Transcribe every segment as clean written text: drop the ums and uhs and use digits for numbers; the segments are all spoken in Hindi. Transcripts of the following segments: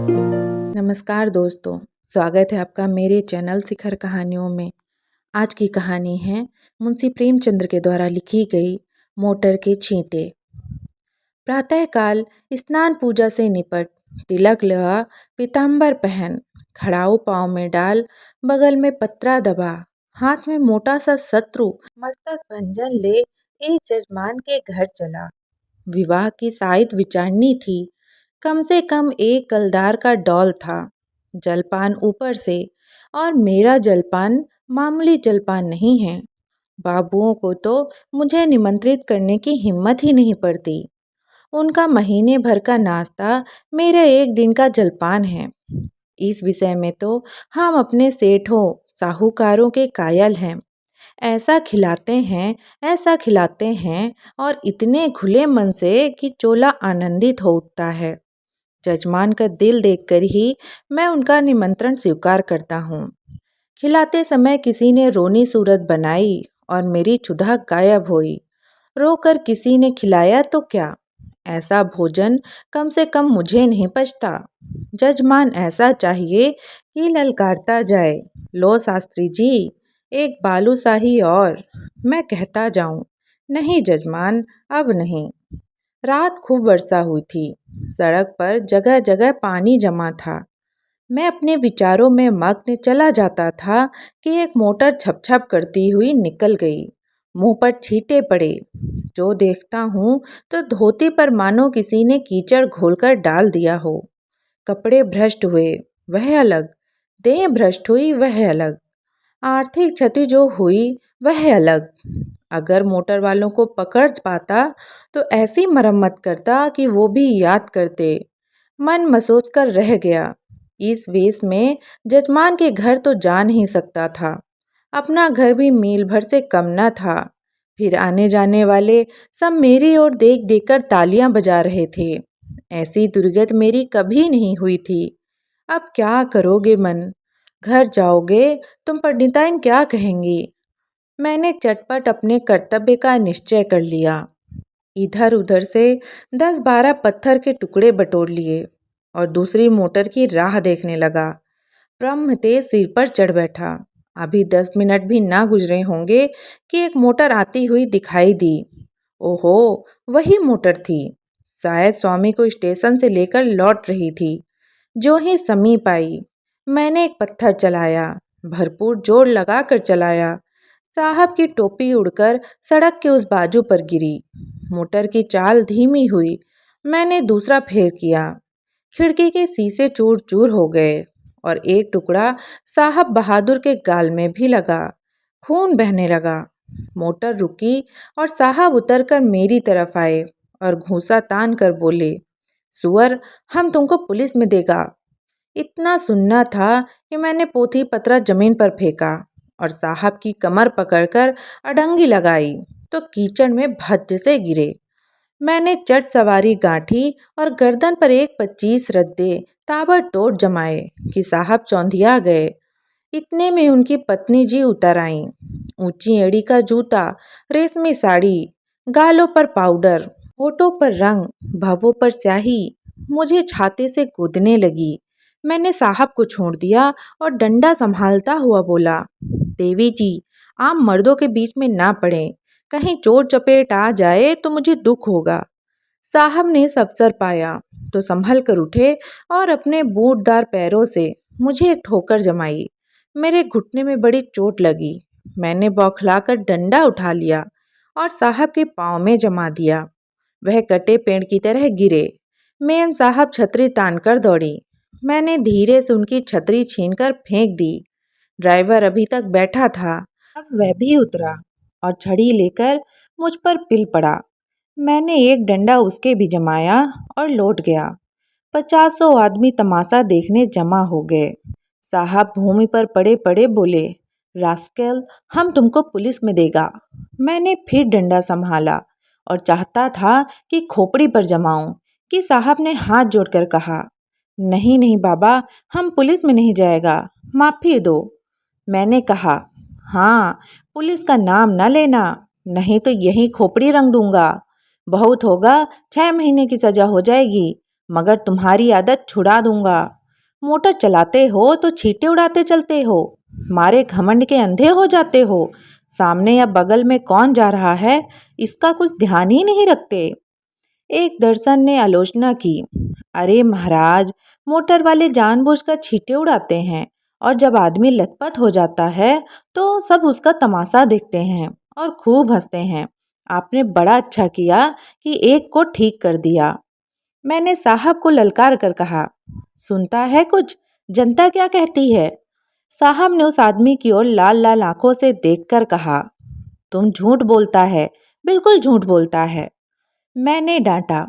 नमस्कार दोस्तों, स्वागत है आपका मेरे चैनल शिखर कहानियों में। आज की कहानी है मुंशी प्रेमचंद्र के द्वारा लिखी गई मोटर के छींटे। प्रातःकाल स्नान पूजा से निपट, तिलक लगा, पीताम्बर पहन, खड़ाऊ पाँव में डाल, बगल में पत्रा दबा, हाथ में मोटा सा शत्रु मस्तक भंजन ले एक जजमान के घर चला। विवाह की शायद विचारनी थी। कम से कम एक कलदार का डौल था। जलपान ऊपर से, और मेरा जलपान मामूली जलपान नहीं है। बाबुओं को तो मुझे निमंत्रित करने की हिम्मत ही नहीं पड़ती। उनका महीने भर का नाश्ता मेरा एक दिन का जलपान है। इस विषय में तो हम अपने सेठों साहूकारों के कायल हैं। ऐसा खिलाते हैं, ऐसा खिलाते हैं, और इतने खुले मन से कि चोला आनंदित हो उठता है। जजमान का दिल देखकर ही मैं उनका निमंत्रण स्वीकार करता हूँ। खिलाते समय किसी ने रोनी सूरत बनाई और मेरी क्षुधा गायब हुई। रोकर किसी ने खिलाया तो क्या, ऐसा भोजन कम से कम मुझे नहीं पचता। जजमान ऐसा चाहिए कि ललकारता जाए, लो शास्त्री जी, एक बालूशाही और। मैं कहता जाऊं, नहीं जजमान, अब नहीं। रात खूब वर्षा हुई थी। सड़क पर जगह जगह पानी जमा था। मैं अपने विचारों में मग्न चला जाता था कि एक मोटर छप छप करती हुई निकल गई। मुंह पर छींटे पड़े। जो देखता हूँ तो धोती पर मानो किसी ने कीचड़ घोलकर डाल दिया हो। कपड़े भ्रष्ट हुए, वह अलग। देह भ्रष्ट हुई, वह अलग। आर्थिक क्षति जो हुई, वह अलग। अगर मोटर वालों को पकड़ पाता तो ऐसी मरम्मत करता कि वो भी याद करते। मन मसोच कर रह गया। इस वेश में जजमान के घर तो जा नहीं सकता था। अपना घर भी मील भर से कम न था। फिर आने जाने वाले सब मेरी ओर देख देख कर तालियां बजा रहे थे। ऐसी दुर्गत मेरी कभी नहीं हुई थी। अब क्या करोगे मन? घर जाओगे तुम पंडिताइन क्या कहेंगी? मैंने चटपट अपने कर्तव्य का निश्चय कर लिया। इधर उधर से 10-12 पत्थर के टुकड़े बटोर लिए और दूसरी मोटर की राह देखने लगा। ब्रह्म तेज सिर पर चढ़ बैठा। अभी 10 मिनट भी ना गुजरे होंगे कि एक मोटर आती हुई दिखाई दी। ओहो, वही मोटर थी। शायद स्वामी को स्टेशन से लेकर लौट रही थी। जो ही समीप आई, मैंने एक पत्थर चलाया, भरपूर जोर लगाकर चलाया। साहब की टोपी उड़कर सड़क के उस बाजू पर गिरी। मोटर की चाल धीमी हुई। मैंने दूसरा फेर किया। खिड़की के शीशे चूर चूर हो गए और एक टुकड़ा साहब बहादुर के गाल में भी लगा। खून बहने लगा। मोटर रुकी और साहब उतरकर मेरी तरफ आए और घूंसा तान कर बोले, सुअर, हम तुमको पुलिस में देगा। इतना सुनना था कि मैंने पोथी पत्रा जमीन पर फेंका और साहब की कमर पकड़कर अडंगी लगाई तो कीचड़ में भद्र से गिरे। मैंने चट सवारी गांठी और गर्दन पर एक 25 रद्दे ताबड़तोड़ जमाए कि साहब चौंधिया गए। इतने में उनकी पत्नी जी उतर आईं। ऊंची एड़ी का जूता, रेशमी साड़ी, गालों पर पाउडर, होठों पर रंग, भवों पर स्याही, मुझे छाते से कूदने लगी। मैंने साहब को छोड़ दिया और डंडा संभालता हुआ बोला, देवी जी, आप मर्दों के बीच में ना पड़ें। कहीं चोट चपेट आ जाए तो मुझे दुख होगा। साहब ने इस अवसर पाया तो संभल कर उठे और अपने बूटदार पैरों से मुझे एक ठोकर जमाई। मेरे घुटने में बड़ी चोट लगी। मैंने बौखलाकर डंडा उठा लिया और साहब के पाँव में जमा दिया। वह कटे पेड़ की तरह गिरे। मेम साहब छतरी तान कर दौड़ी। मैंने धीरे से उनकी छतरी छीनकर फेंक दी। ड्राइवर अभी तक बैठा था, अब वह भी उतरा और छड़ी लेकर मुझ पर पिल पड़ा। मैंने एक डंडा उसके भी जमाया और लौट गया। 50 आदमी तमाशा देखने जमा हो गए। साहब भूमि पर पड़े पड़े बोले, रास्केल, हम तुमको पुलिस में देगा। मैंने फिर डंडा संभाला और चाहता था कि खोपड़ी पर जमाऊं कि साहब ने हाथ जोड़कर कहा, नहीं नहीं बाबा, हम पुलिस में नहीं जाएगा, माफ़ी दो। मैंने कहा, हाँ, पुलिस का नाम न लेना, नहीं तो यही खोपड़ी रंग दूंगा। बहुत होगा, 6 महीने की सज़ा हो जाएगी। मगर तुम्हारी आदत छुड़ा दूंगा। मोटर चलाते हो तो छींटे उड़ाते चलते हो, मारे घमंड के अंधे हो जाते हो। सामने या बगल में कौन जा रहा है इसका कुछ ध्यान ही नहीं रखते। एक दर्शन ने आलोचना की, अरे महाराज, मोटर वाले जानबूझकर छींटे उड़ाते हैं और जब आदमी लथपथ हो जाता है तो सब उसका तमाशा देखते हैं और खूब हंसते हैं। आपने बड़ा अच्छा किया कि एक को ठीक कर दिया। मैंने साहब को ललकार कर कहा, सुनता है कुछ, जनता क्या कहती है? साहब ने उस आदमी की ओर लाल लाल आंखों से देखकर कहा, तुम झूठ बोलता है, बिल्कुल झूठ बोलता है। मैंने डांटा,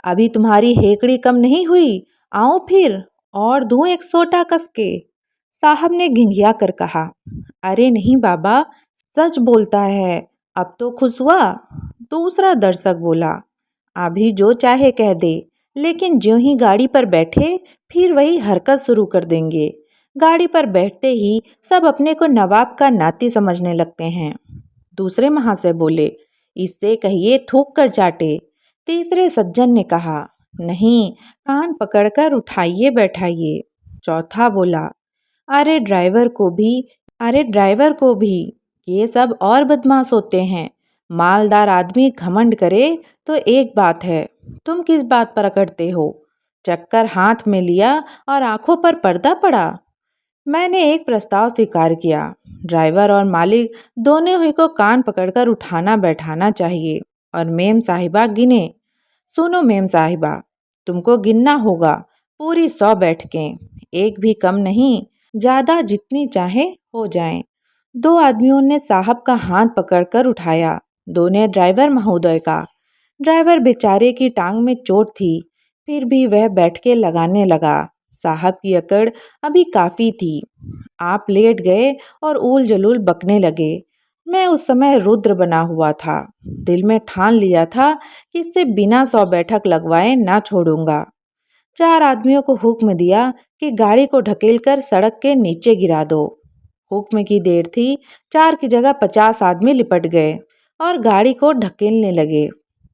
अभी तुम्हारी हेकड़ी कम नहीं हुई, आओ फिर और दूं एक सोटा कस के। साहब ने घिंघिया कर कहा, अरे नहीं बाबा, सच बोलता है, अब तो खुश हुआ। दूसरा दर्शक बोला, अभी जो चाहे कह दे, लेकिन ज्यों ही गाड़ी पर बैठे फिर वही हरकत शुरू कर देंगे। गाड़ी पर बैठते ही सब अपने को नवाब का नाती समझने लगते हैं। दूसरे महाशय बोले, इससे कहिए थूक कर चाटे। तीसरे सज्जन ने कहा, नहीं, कान पकड़कर उठाइए बैठाइए। चौथा बोला, अरे ड्राइवर को भी, अरे ड्राइवर को भी, ये सब और बदमाश होते हैं। मालदार आदमी घमंड करे तो एक बात है, तुम किस बात पर अकड़ते हो? चक्कर हाथ में लिया और आंखों पर पर्दा पड़ा। मैंने एक प्रस्ताव स्वीकार किया, ड्राइवर और मालिक दोनों ही को कान पकड़कर उठाना बैठाना चाहिए और मेम साहिबा गिने। सुनो मेम साहिबा, तुमको गिनना होगा पूरी 100 बैठकें, एक भी कम नहीं, ज़्यादा जितनी चाहे हो जाएं। दो आदमियों ने साहब का हाथ पकड़कर उठाया, दो ने ड्राइवर महोदय का। ड्राइवर बेचारे की टांग में चोट थी, फिर भी वह बैठ के लगाने लगा। साहब की अकड़ अभी काफ़ी थी। आप लेट गए और ऊल जलूल बकने लगे। मैं उस समय रुद्र बना हुआ था, दिल में ठान लिया था कि इससे बिना 100 बैठक लगवाए ना छोड़ूंगा। 4 आदमियों को हुक्म दिया कि गाड़ी को ढकेल कर सड़क के नीचे गिरा दो। हुक्म की देर थी, 4 की जगह 50 आदमी लिपट गए और गाड़ी को ढकेलने लगे।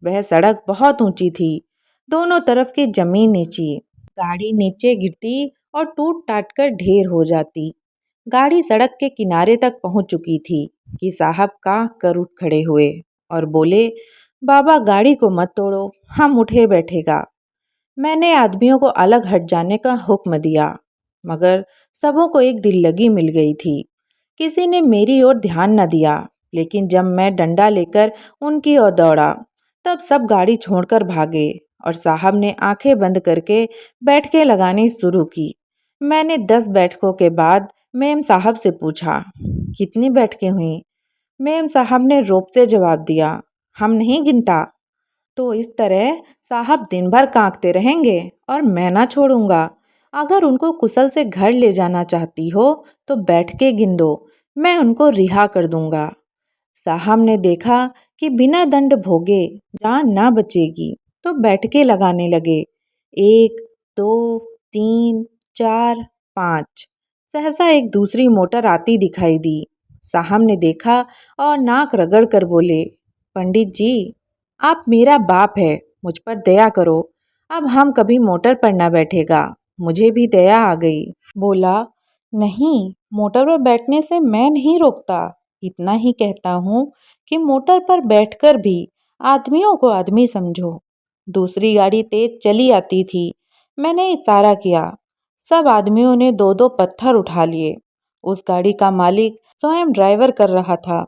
वह सड़क बहुत ऊंची थी, दोनों तरफ की जमीन नीची। गाड़ी नीचे गिरती और टूट टाट कर ढेर हो जाती। गाड़ी सड़क के किनारे तक पहुंच चुकी थी कि साहब कांख कर उठ खड़े हुए और बोले, बाबा गाड़ी को मत तोड़ो, हम उठे बैठेगा। मैंने आदमियों को अलग हट जाने का हुक्म दिया, मगर सबों को एक दिल लगी मिल गई थी। किसी ने मेरी ओर ध्यान न दिया, लेकिन जब मैं डंडा लेकर उनकी ओर दौड़ा तब सब गाड़ी छोड़कर भागे और साहब ने आंखें बंद करके बैठकें लगानी शुरू की। मैंने 10 बैठकों के बाद मेम साहब से पूछा, कितनी बैठकें हुई? मेम साहब ने रोब से जवाब दिया, हम नहीं गिनता। तो इस तरह साहब दिन भर कांकते रहेंगे और मैं ना छोड़ूंगा। अगर उनको कुशल से घर ले जाना चाहती हो तो बैठ के गिन दो, मैं उनको रिहा कर दूंगा। साहब ने देखा कि बिना दंड भोगे जान ना बचेगी तो बैठके लगाने लगे। 1, 2, 3, 4, 5। सहसा एक दूसरी मोटर आती दिखाई दी। साहब ने देखा और नाक रगड़ कर बोले, पंडित जी, आप मेरा बाप है, मुझ पर दया करो। अब हम कभी मोटर पर न बैठेगा। मुझे भी दया आ गई। बोला, नहीं, मोटर पर बैठने से मैं नहीं रोकता। इतना ही कहता हूँ कि मोटर पर बैठकर भी आदमियों को आदमी समझो। दूसरी गाड़ी तेज चली आती थी। मैंने इशारा किया। सब आदमियों ने 2-2 पत्थर उठा लिए। उस गाड़ी का मालिक स्वयं ड्राइवर कर रहा था।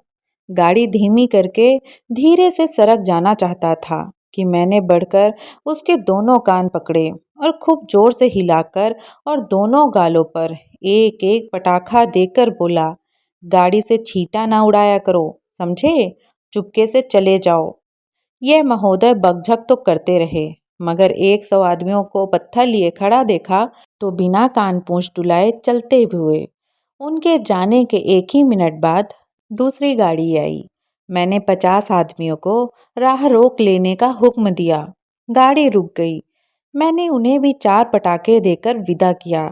गाड़ी धीमी करके धीरे से सरक जाना चाहता था कि मैंने बढ़कर उसके दोनों कान पकड़े और खूब जोर से हिलाकर और दोनों गालों पर एक एक पटाखा देकर बोला, गाड़ी से छींटा ना उड़ाया करो, समझे? चुपके से चले जाओ। यह महोदय बकझक तो करते रहे, मगर 100 आदमियों को पत्थर लिए खड़ा देखा तो बिना कान पूंछ डुलाए चलते हुए। उनके जाने के एक ही मिनट बाद दूसरी गाड़ी आई। मैंने 50 आदमियों को राह रोक लेने का हुक्म दिया। गाड़ी रुक गई। मैंने उन्हें भी 4 पटाखे देकर विदा किया,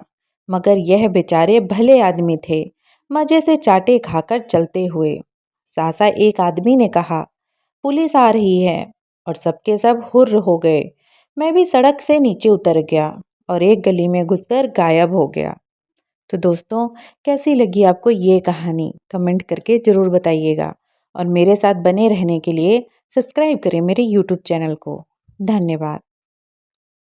मगर यह बेचारे भले आदमी थे, मजे से चाटे खाकर चलते हुए। सासा एक आदमी ने कहा, पुलिस आ रही है, और सबके सब हुर्र हो गए। मैं भी सड़क से नीचे उतर गया और एक गली में घुसकर गायब हो गया। तो दोस्तों, कैसी लगी आपको ये कहानी? कमेंट करके ज़रूर बताइएगा और मेरे साथ बने रहने के लिए सब्सक्राइब करें मेरे यूट्यूब चैनल को। धन्यवाद।